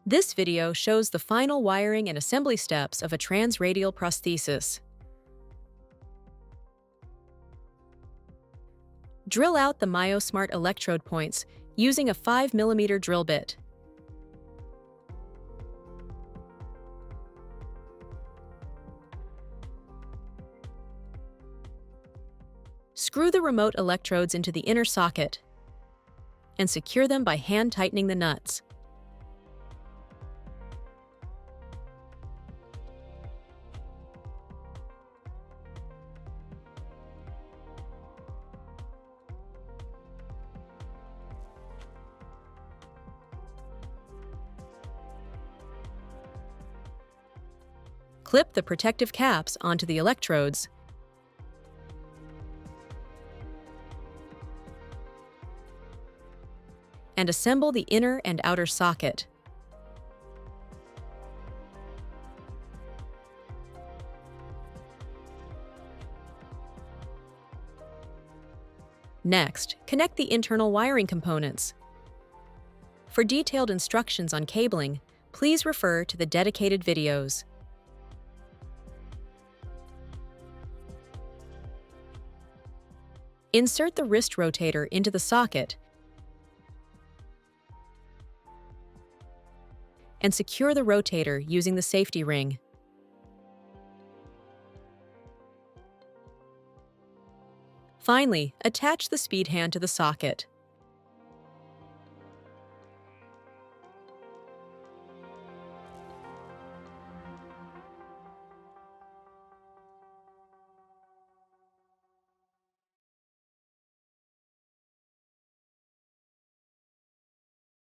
This video shows the final wiring and assembly steps of a transradial prosthesis. Drill out the myosmart electrode points using a 5mm drill bit. Screw the remote electrodes into the inner socket and secure them by hand tightening the nuts. Clip the protective caps onto the electrodes and assemble the inner and outer socket. Next, connect the internal wiring components. For detailed instructions on cabling, please refer to the dedicated videos. Insert the wrist rotator into the socket and secure the rotator using the safety ring. Finally, attach the speedhand to the socket.